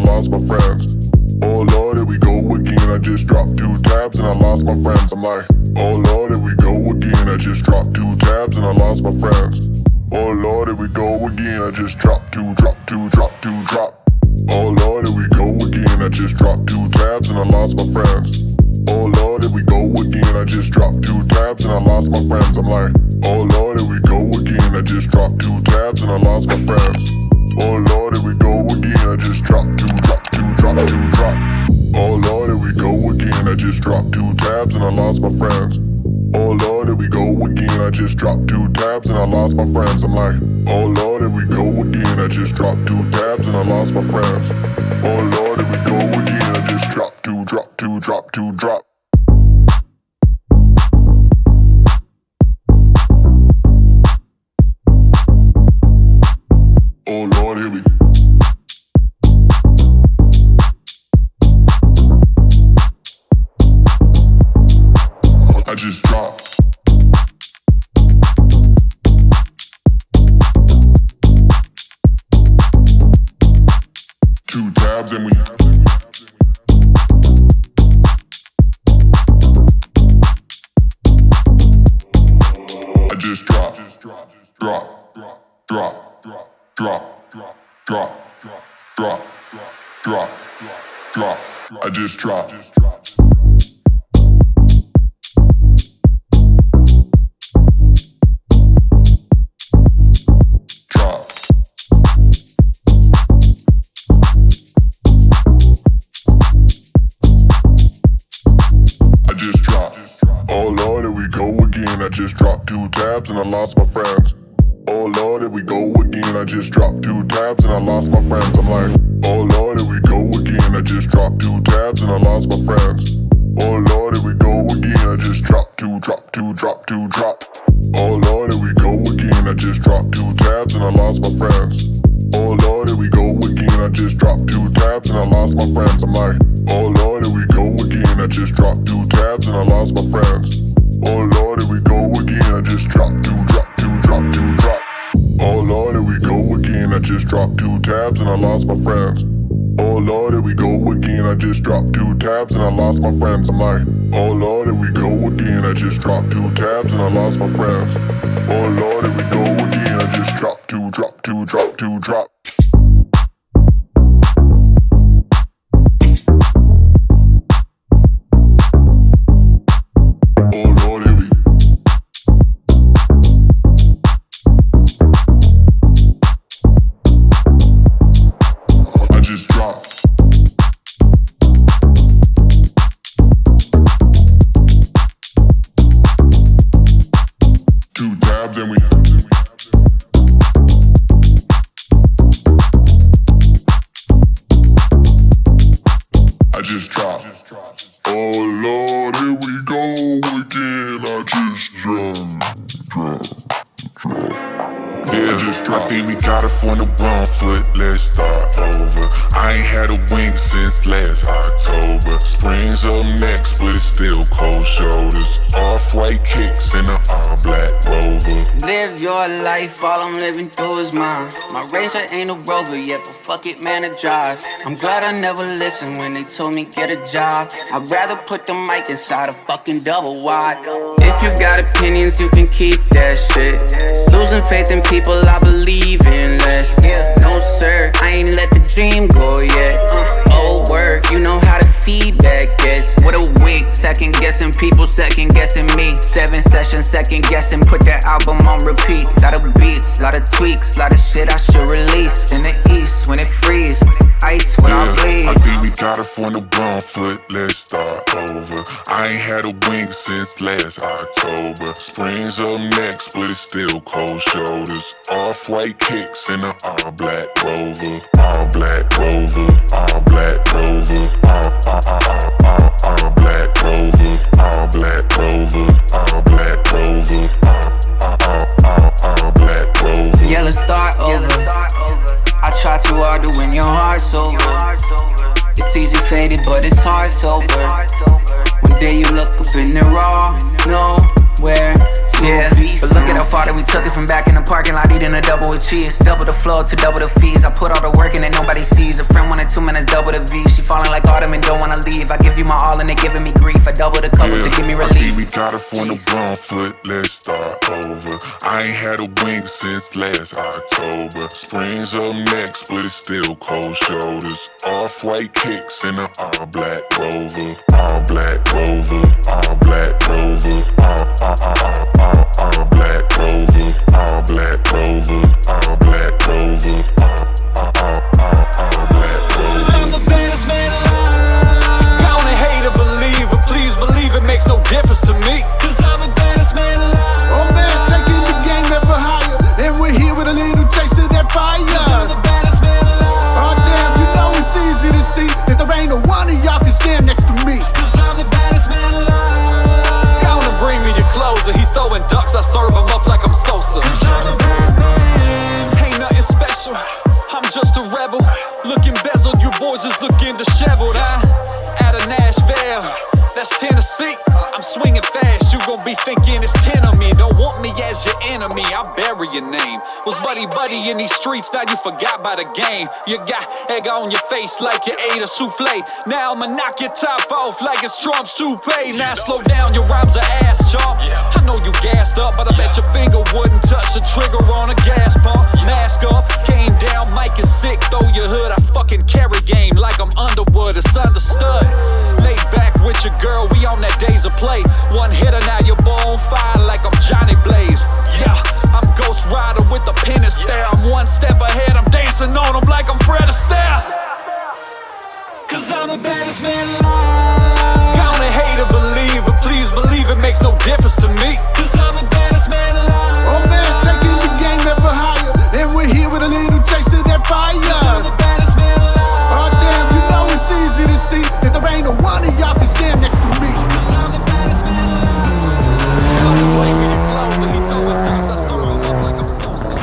lost my friends. Oh Lord, here we go again. I just dropped 2 tabs and I lost my friends. I'm like, oh Lord, here we go again. I just dropped 2 tabs and I lost my friends. Oh Lord, here we go again. I just dropped 2, drop. Oh Lord, here we go again. I just dropped 2 tabs and I lost my friends. Oh Lord, here we go again. I just dropped 2 tabs and I lost my friends. I'm like, oh Lord, here we go again. I just dropped 2 tabs and I lost my friends. Oh Lord, here we go again. I just dropped 2, drop. Oh Lord, here we go again. I just dropped 2 tabs and I lost my friends. Oh Lord, here we go again. I just dropped 2 tabs and I lost my friends. I'm like, oh Lord, here we go again. I just dropped 2 tabs and I lost my friends. Oh Lord, here we go again. I just dropped 2, drop. Oh Lord, here we 2 tabs and we I just drop. I just dropped. Oh Lord, here we go again. I just dropped 2 tabs and I lost my friends. Oh Lord, here we go again. I just dropped 2 tabs and I lost my friends. I'm like, oh Lord, here we go again. I just dropped 2 tabs and I lost my friends. Oh Lord, here we go again. I just dropped 2, drop. Oh Lord, here we go again. I just dropped 2 tabs and I lost my friends. Oh Lord, here we go again. I just dropped 2 tabs and I lost my friends. I'm like, oh Lord, here we go again. I just dropped 2 tabs and I lost my friends. Oh Lord, here we go again. I just dropped 2, drop. Oh Lord, here we go again. I just dropped 2 tabs and I lost my friends. Oh Lord, here we go again. I just dropped 2 tabs and I lost my friends. I'm like, oh Lord, here we go again. I just dropped 2 tabs and I lost my friends. Oh Lord, here we go again. I just dropped 2, drop. And we I just dropped. Oh Lord, here we go again. I just drop. Yeah, I think we got it from the wrong foot. Let's start over. I ain't had a wink since last October. Spring's up next, but it's still cold shoulders. Off-white kicks in an all-black Rover. Live your life, all I'm living through is mine. My Ranger ain't a Rover yet, but fuck it, man, I drive. I'm glad I never listened when they told me get a job. I'd rather put the mic inside a fucking double wide. If you got opinions, you can keep that shit. Losing faith in people I believe in less. Yeah, no sir, I ain't let the dream go yet. Old word, you know how the feedback gets. What a week, second guessing people, second guessing me. 7 sessions, second guessing, put that album on repeat. Lot of beats, lot of tweaks, lot of shit I should release. In the east, when it freeze, ice when I bleed. I think we got it from the wrong foot, let's start over. I ain't had a wink since last October. Spring's up next, but it's still cold shoulders. Off-white kicks in an all-black Rover. All-black Rover, all-black Rover. All-black Rover, all-black Rover, all-black Rover. All-black Rover. Yeah, let's start over. I try too hard to win your heart over. It's easy faded, but it's hard sober. One day you look up in the raw, nowhere. Yeah, but look at how far that we took it from back in the parking lot eating a double with cheese. Double the flow to double the fees. I put all the work in and nobody sees. A friend wanted 2 minutes, double the V. She falling like autumn and don't wanna leave. I give you my all and they giving me grief. I double the cover to give me relief. I think we got it from the wrong foot, let's start over. I ain't had a wink since last October. Spring's up next, but it's still cold shoulders. Off-white kicks in an all-black Rover. All-black Rover, all-black Rover. All-black Rover, all-black Rover, all-black Rover. All-black Rover. I'm the baddest man alive. I only hate to believe, but please believe it makes no difference to me. Cause I'm the baddest man alive. Oh man, taking the game ever higher. And we're here with a little taste of that fire. Cause I'm the baddest man alive. Oh damn, you know it's easy to see that there ain't no one of y'all can stand next to me. Cause I'm the baddest man alive. Gonna bring me your closer. He's throwing ducks, I serve him up like I'm Sosa. Cause I'm the bad man. Ain't nothing special, I'm just a rebel. Looking bezeled, you boys is looking disheveled, Out of Nashville, that's Tennessee. I'm swinging fast, you gon' be thinking it's 10 of me. Don't want me as your enemy, I'll bury your name. Was buddy in these streets, now you forgot about the game. You got egg on your face like you ate a souffle. Now I'ma knock your top off like it's Trump's toupee. Now slow down, your rhymes are ass chomp. I know you gassed up, but I bet your finger wouldn't touch the trigger on a gas pump. Mask up, came down, mic is sick, throw your hood. I fucking carry game like I'm Underwood, it's understood. Laid back with your girl, we on that days of play. One hitter, now you're on fire like I'm Johnny Blaze. Yeah, I'm Ghost Rider with the pen and stare. I'm one step ahead, I'm dancing on them like I'm Fred Astaire. Cause I'm the baddest man alive. I only hate to believe, but please believe it makes no difference to me. Cause I'm the baddest man alive. Oh man, taking the game ever higher. And we're here with a little taste of that fire. Cause I'm the baddest man alive. Oh damn, you know it's easy to see that there ain't no one of y'all can stand next to me. Cause I'm the baddest man alive. Gonna bring me your closer. He's throwing ducks, I serve him up like I'm Sosa.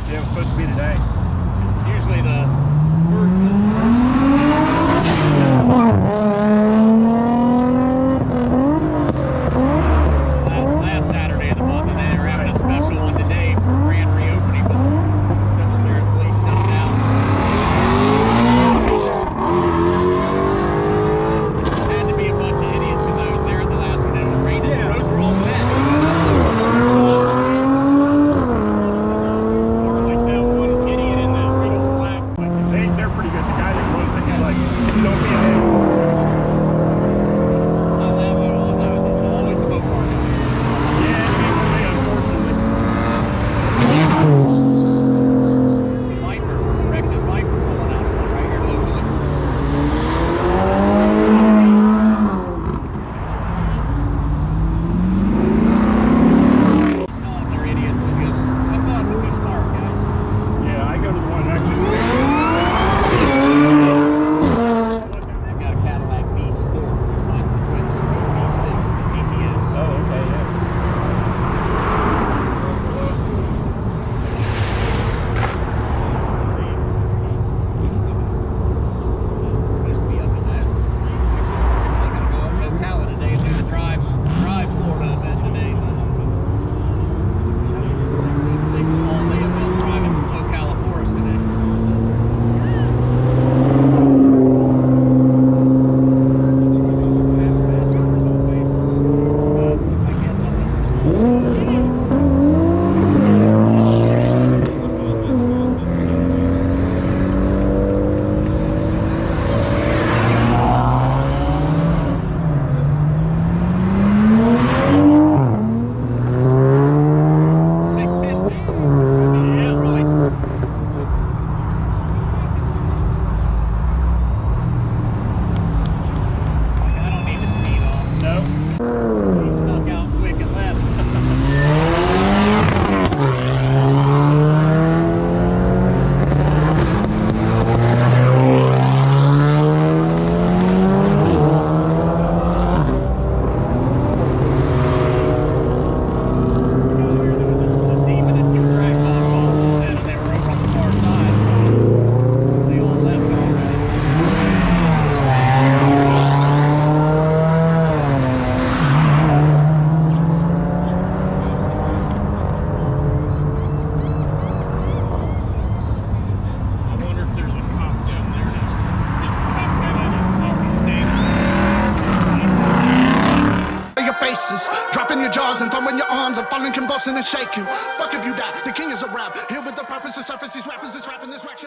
Yeah, it was supposed to be today. It's usually the first. Last Saturday of the month, and they were having a special one today for grand reopening, but some of the place shut down. There had to be a bunch of idiots because I was there at the last one and it was raining. The roads were all wet. Or like that one idiot in the red and black. They're pretty good. The guy that was, he's like, don't be a It's always the boat park. yeah, it seems to be, unfortunately. The Viper, wrecked his Viper pulling out right here locally. Tell them they're idiots, but just have fun, but be smart, guys. Yeah, I go to the one actually. They've got a Cadillac B Sport, which mine's the twin turbo V6, the CTS. Oh, okay, yeah. Supposed to be up in that. Actually, I'm gonna go up to Ocala today and do the drive Florida event today, but they all day event driving Ocala Forest today. I don't need to speed off. No? He snuck out quick and left. A demon and two track bombs all pulled in, and they were over on the far side. They all left already. I wonder if there's a cop down there now. Is the cop guy that is coffee standing? Your faces, dropping your jaws and throwing your arms and falling convulsing and shaking. Fuck if you die, the king is around. Here with the purpose to surface these rappers, this rapping, this wax shit.